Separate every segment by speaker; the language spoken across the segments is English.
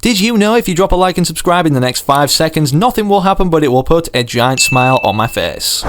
Speaker 1: Did you know if you drop a like and subscribe in the next 5 seconds, nothing will happen but it will put a giant smile on my face?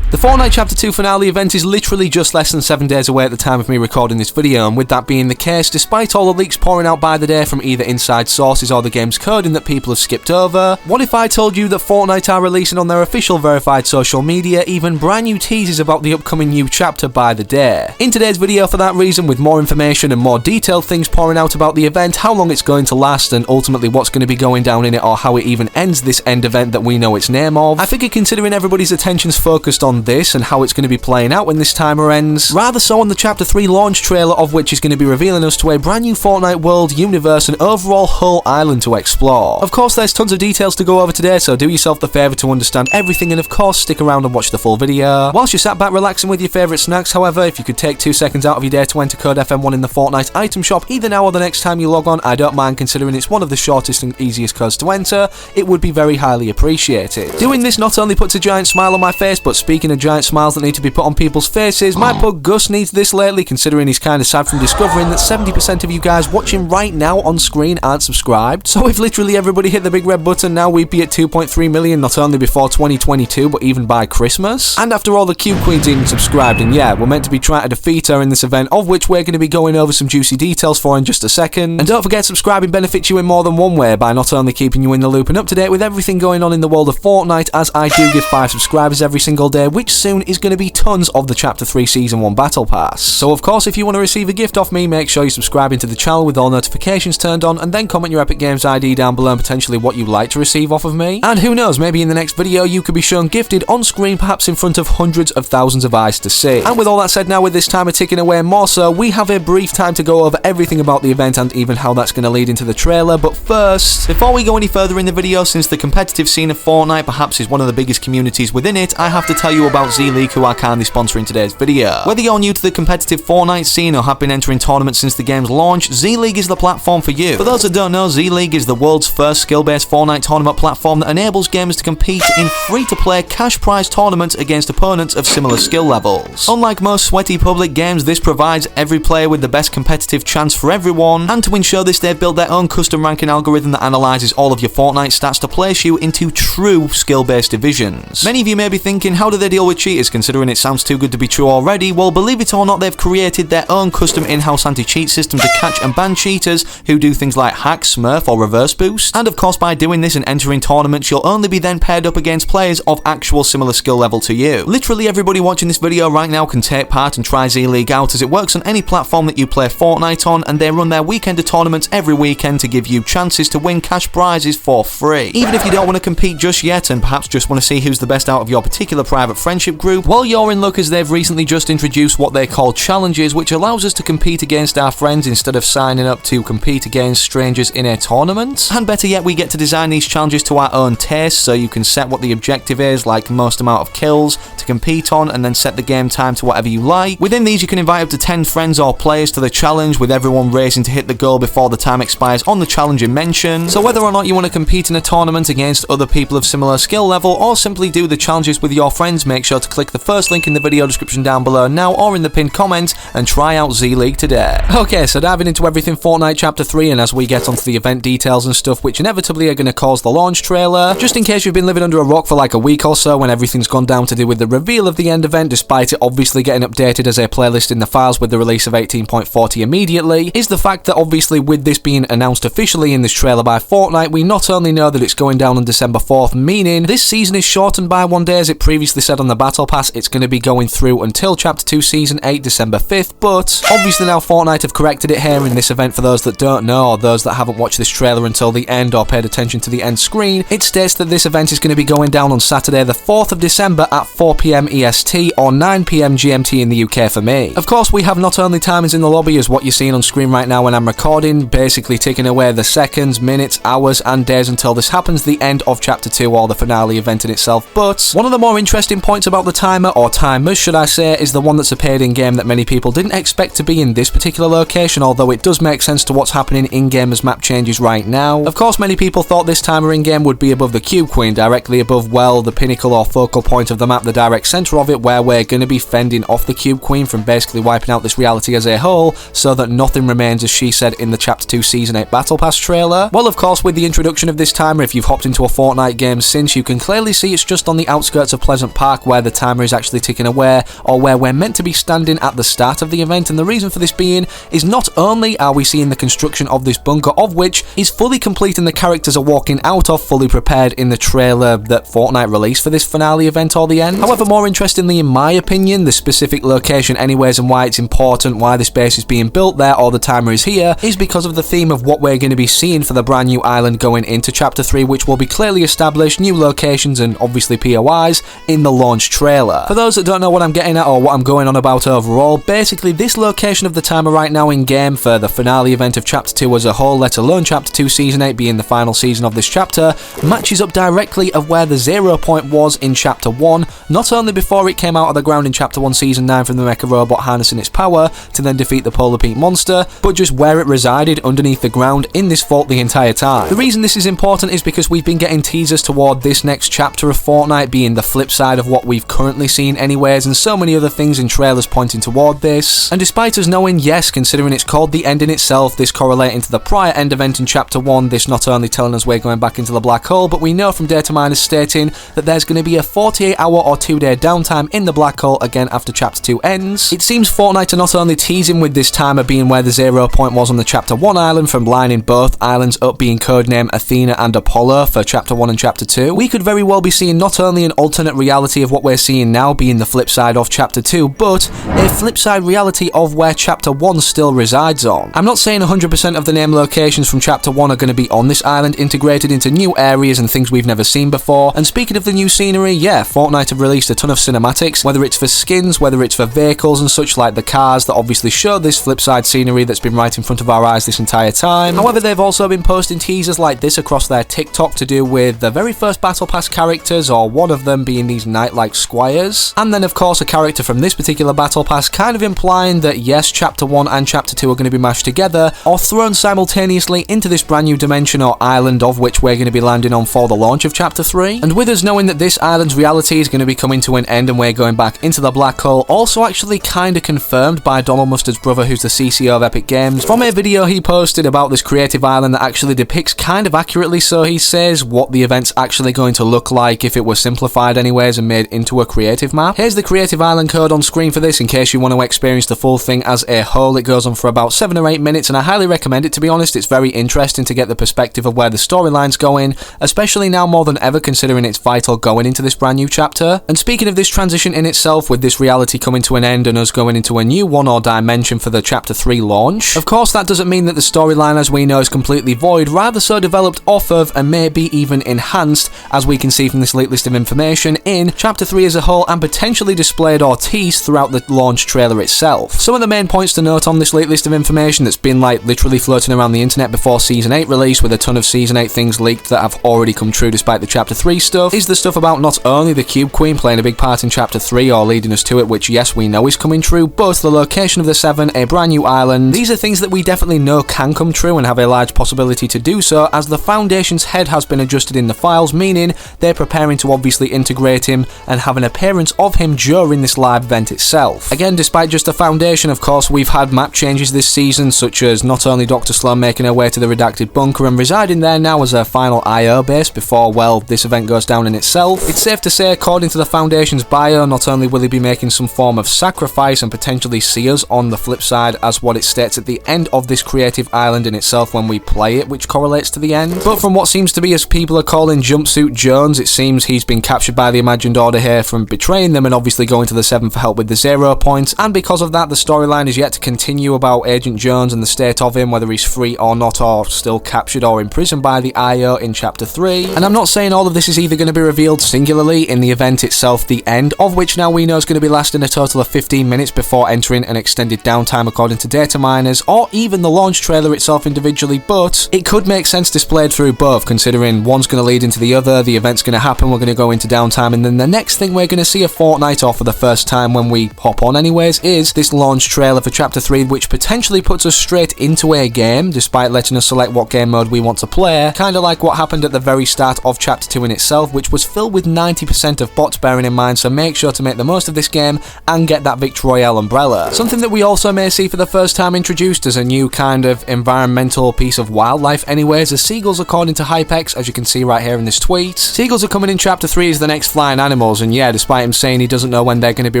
Speaker 1: The Fortnite Chapter 2 finale event is literally just less than 7 days away at the time of me recording this video, and with that being the case, despite all the leaks pouring out by the day from either inside sources or the game's coding that people have skipped over, what if I told you that Fortnite are releasing on their official verified social media even brand new teasers about the upcoming new chapter by the day? In today's video, for that reason, with more information and more detailed things pouring out about the event, how long it's going to last, and ultimately what's going to be going down in it, or how it even ends this end event that we know its name of, I figure considering everybody's attention's focused on this and how it's going to be playing out when this timer ends, rather so on the Chapter 3 launch trailer, of which is going to be revealing us to a brand new Fortnite world, universe, and overall whole island to explore. Of course, there's tons of details to go over today, so do yourself the favour to understand everything, and of course, stick around and watch the full video. Whilst you're sat back relaxing with your favourite snacks, however, if you could take 2 seconds out of your day to enter code FM1 in the Fortnite item shop either now or the next time you log on, I don't mind, considering it's one of the shortest and easiest codes to enter. It would be very highly appreciated. Doing this not only puts a giant smile on my face, but speaking of giant smiles that need to be put on people's faces, my pug Gus needs this lately, considering he's kind of sad from discovering that 70% of you guys watching right now on screen aren't subscribed. So if literally everybody hit the big red button now, we'd be at 2.3 million not only before 2022 but even by Christmas. And after all, the Cube Queen's even subscribed, and yeah, we're meant to be trying to defeat her in this event, of which we're going to be going over some juicy details for in just a second. And don't forget, subscribing benefits you in more than one way, by not only keeping you in the loop and up to date with everything going on in the world of Fortnite, as I do give 5 subscribers every single day, which soon is going to be tons of the Chapter 3 Season 1 Battle Pass. So of course, if you want to receive a gift off me, make sure you subscribe into the channel with all notifications turned on, and then comment your Epic Games ID down below and potentially what you'd like to receive off of me. And who knows, maybe in the next video you could be shown gifted on screen, perhaps in front of hundreds of thousands of eyes to see. And with all that said, now with this timer ticking away more so, we have a brief time to go over everything about the event and even how that's going to lead into the trailer. But first, before we go any further in the video, since the competitive scene of Fortnite perhaps is one of the biggest communities within it, I have to tell you about Z-League, who are kindly sponsoring today's video. Whether you're new to the competitive Fortnite scene or have been entering tournaments since the game's launch, Z-League is the platform for you. For those that don't know, Z-League is the world's first skill-based Fortnite tournament platform that enables gamers to compete in free-to-play cash prize tournaments against opponents of similar skill levels. Unlike most sweaty public games, this provides every player with the best competitive chance for everyone, and to ensure this, they've built their own custom ranking algorithm that analyzes all of your Fortnite stats to place you into true skill-based divisions. Many of you may be thinking, how do they deal with cheaters, considering it sounds too good to be true already? Well, believe it or not, they've created their own custom in-house anti-cheat system to catch and ban cheaters who do things like hack, smurf, or reverse boost. And of course, by doing this and entering tournaments, you'll only be then paired up against players of actual similar skill level to you. Literally everybody watching this video right now can take part and try Z-League out, as it works on any platform that you play Fortnite on, and they run their weekend of tournaments every weekend to give you chances to win cash prizes for free. Even if you don't want to compete just yet and perhaps just want to see who's the best out of your particular private friendship group, well, you're in luck, as they've recently just introduced what they call challenges, which allows us to compete against our friends instead of signing up to compete against strangers in a tournament. And better yet, we get to design these challenges to our own taste, so you can set what the objective is, like most amount of kills to compete on, and then set the game time to whatever you like. Within these, you can invite up to 10 friends or players to the challenge, with everyone racing to hit the goal before the time expires on the challenge in mention. So whether or not you want to compete in a tournament against other people of similar skill level, or simply do the challenges with your friends, make sure to click the first link in the video description down below now, or in the pinned comment, and try out Z-League today. Okay, so diving into everything Fortnite Chapter 3, and as we get onto the event details and stuff, which inevitably are going to cause the launch trailer, just in case you've been living under a rock for like a week or so when everything's gone down to do with the reveal of the end event, despite it obviously getting updated as a playlist in the files with the release of 18.40 immediately, is the fact that obviously with this being announced officially in this trailer by Fortnite, we not only know that it's going down on December 4th, meaning this season is shortened by 1 day, as it previously said on the Battle Pass. It's going to be going through until Chapter 2 Season 8, December 5th, but obviously now Fortnite have corrected it here in this event. For those that don't know, or those that haven't watched this trailer until the end or paid attention to the end screen, it states that this event is going to be going down on Saturday the 4th of December at 4 PM EST or 9 PM GMT in the UK for me. Of course, we have not only timers in the lobby as what you're seeing on screen right now when I'm recording, basically ticking away the seconds, minutes, hours, and days until this happens, the end of Chapter 2 or the finale event in itself, but one of the more interesting points points about the timer, or timers should I say, is the one that's appeared in-game that many people didn't expect to be in this particular location, although it does make sense to what's happening in-game as map changes right now. Of course, many people thought this timer in-game would be above the Cube Queen, directly above, well, the pinnacle or focal point of the map, the direct centre of it, where we're going to be fending off the Cube Queen from basically wiping out this reality as a whole, so that nothing remains, as she said in the Chapter 2 Season 8 Battle Pass trailer. Well, of course, with the introduction of this timer, if you've hopped into a Fortnite game since, you can clearly see it's just on the outskirts of Pleasant Park where the timer is actually ticking away, or where we're meant to be standing at the start of the event, and the reason for this being is not only are we seeing the construction of this bunker, of which is fully complete and the characters are walking out of fully prepared in the trailer that Fortnite released for this finale event or the end. However, more interestingly in my opinion, the specific location anyways and why it's important, why this base is being built there or the timer is here, is because of the theme of what we're going to be seeing for the brand new island going into Chapter 3, which will be clearly established, new locations and obviously POIs in the launch trailer. For those that don't know what I'm getting at or what I'm going on about overall, basically this location of the timer right now in game for the finale event of Chapter 2 as a whole, let alone Chapter 2 Season 8 being the final season of this chapter, matches up directly of where the 0 point was in Chapter 1, not only before it came out of the ground in Chapter 1 Season 9 from the mecha robot harnessing its power to then defeat the Polar Peak monster, but just where it resided underneath the ground in this vault the entire time. The reason this is important is because we've been getting teasers toward this next chapter of Fortnite being the flip side of what we've currently seen anyways, and so many other things in trailers pointing toward this. And despite us knowing, yes, considering it's called the end in itself, this correlating to the prior end event in Chapter 1, this not only telling us we're going back into the black hole, but we know from data miners stating that there's going to be a 48-hour or 2-day downtime in the black hole again after Chapter 2 ends. It seems Fortnite are not only teasing with this timer being where the 0 point was on the Chapter 1 island from lining both islands up being codenamed Athena and Apollo for Chapter 1 and Chapter 2, we could very well be seeing not only an alternate reality of what we're seeing now being the flip side of Chapter 2, but a flip side reality of where Chapter 1 still resides on. I'm not saying 100% of the name locations from Chapter 1 are going to be on this island, integrated into new areas and things we've never seen before, and speaking of the new scenery, yeah, Fortnite have released a ton of cinematics, whether it's for skins, whether it's for vehicles and such like the cars that obviously show this flip side scenery that's been right in front of our eyes this entire time. However, they've also been posting teasers like this across their TikTok to do with the very first Battle Pass characters, or one of them being these knight-like squires, and then of course a character from this particular Battle Pass, kind of implying that yes, Chapter 1 and Chapter 2 are going to be mashed together or thrown simultaneously into this brand new dimension or island of which we're going to be landing on for the launch of Chapter 3. And with us knowing that this island's reality is going to be coming to an end and we're going back into the black hole, also actually kind of confirmed by Donald Mustard's brother, who's the CCO of Epic Games, from a video he posted about this creative island that actually depicts kind of accurately, so he says, what the event's actually going to look like if it were simplified anyways and made into a creative map. Here's the creative island code on screen for this in case you want to experience the full thing as a whole. It goes on for about 7 or 8 minutes and I highly recommend it, to be honest. It's very interesting to get the perspective of where the storyline's going, especially now more than ever considering it's vital going into this brand new chapter. And speaking of this transition in itself, with this reality coming to an end and us going into a new one or dimension for the Chapter 3 launch, of course that doesn't mean that the storyline as we know is completely void, rather so developed off of and maybe even enhanced, as we can see from this leaked list of information, in Chapter 3 as a whole and potentially displayed or teased throughout the launch trailer itself. Some of the main points to note on this leaked list of information that's been like literally floating around the internet before Season 8 release, with a ton of Season 8 things leaked that have already come true despite the Chapter 3 stuff, is the stuff about not only the Cube Queen playing a big part in Chapter 3 or leading us to it, which yes we know is coming true, but the location of the 7, a brand new island. These are things that we definitely know can come true and have a large possibility to do so, as the Foundation's head has been adjusted in the files, meaning they're preparing to obviously integrate him and have an appearance of him during this live event itself. Again, despite just the Foundation, of course, we've had map changes this season, such as not only Dr. Sloan making her way to the redacted bunker and residing there now as her final IO base before, well, this event goes down in itself. It's safe to say, according to the Foundation's bio, not only will he be making some form of sacrifice and potentially see us on the flip side as what it states at the end of this creative island in itself when we play it, which correlates to the end. But from what seems to be, as people are calling Jumpsuit Jones, it seems he's been captured by the Imagined Order here from betraying them and obviously going to the 7 for help with the 0 points, and because of that the storyline is yet to continue about Agent Jones and the state of him, whether he's free or not, or still captured or imprisoned by the IO in Chapter 3. And I'm not saying all of this is either going to be revealed singularly in the event itself, the end of which now we know is going to be lasting a total of 15 minutes before entering an extended downtime according to data miners, or even the launch trailer itself individually, but it could make sense displayed through both, considering one's going to lead into the other, the event's going to happen, we're going to go into downtime, and then the next next thing we're going to see a Fortnite off for the first time when we hop on anyways is this launch trailer for Chapter 3, which potentially puts us straight into a game, despite letting us select what game mode we want to play, kinda like what happened at the very start of Chapter 2 in itself, which was filled with 90% of bots, bearing in mind, so make sure to make the most of this game and get that Victory Royale umbrella. Something that we also may see for the first time introduced as a new kind of environmental piece of wildlife anyways, are seagulls according to Hypex, as you can see right here in this tweet. Seagulls are coming in Chapter 3 as the next flying animals, and yeah, despite him saying he doesn't know when they're going to be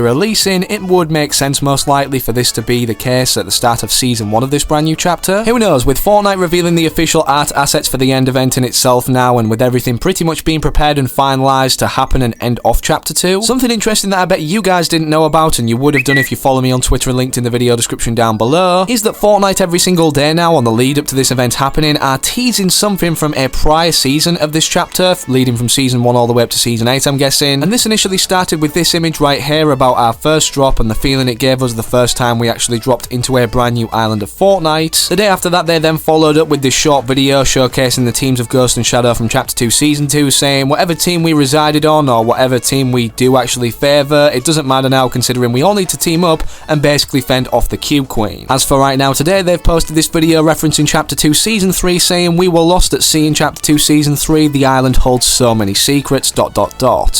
Speaker 1: releasing, it would make sense most likely for this to be the case at the start of Season 1 of this brand new chapter. Who knows, with Fortnite revealing the official art assets for the end event in itself now, and with everything pretty much being prepared and finalised to happen and end off Chapter 2, something interesting that I bet you guys didn't know about, and you would have done if you follow me on Twitter and linked in the video description down below, is that Fortnite every single day now on the lead up to this event happening are teasing something from a prior season of this chapter, leading from Season 1 all the way up to Season 8 I'm guessing, and this initially started with this image right here about our first drop and the feeling it gave us the first time we actually dropped into a brand new island of Fortnite. The day after that they then followed up with this short video showcasing the teams of Ghost and Shadow from Chapter 2 Season 2, saying whatever team we resided on or whatever team we do actually favour, it doesn't matter now considering we all need to team up and basically fend off the Cube Queen. As for right now today, they've posted this video referencing Chapter 2 Season 3, saying we were lost at sea in Chapter 2 Season 3, the island holds so many secrets, ...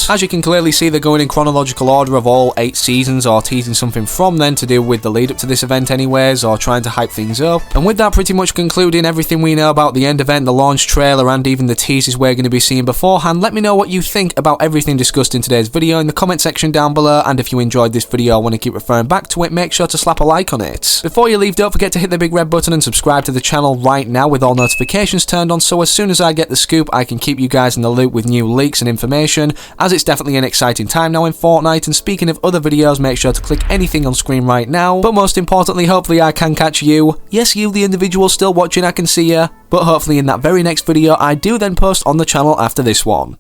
Speaker 1: As you can clearly see, they're going in chronological order of all 8 seasons, or teasing something from then to do with the lead up to this event anyways, or trying to hype things up. And with that pretty much concluding everything we know about the end event, the launch trailer, and even the teasers we're going to be seeing beforehand, let me know what you think about everything discussed in today's video in the comment section down below, and if you enjoyed this video and want to keep referring back to it, make sure to slap a like on it. Before you leave, don't forget to hit the big red button and subscribe to the channel right now with all notifications turned on, so as soon as I get the scoop I can keep you guys in the loop with new leaks and information, as it's definitely an exciting time now in Fortnite. And speaking of other videos, make sure to click anything on screen right now, but most importantly, hopefully I can catch you, yes you the individual still watching, I can see ya, but hopefully in that very next video I do then post on the channel after this one.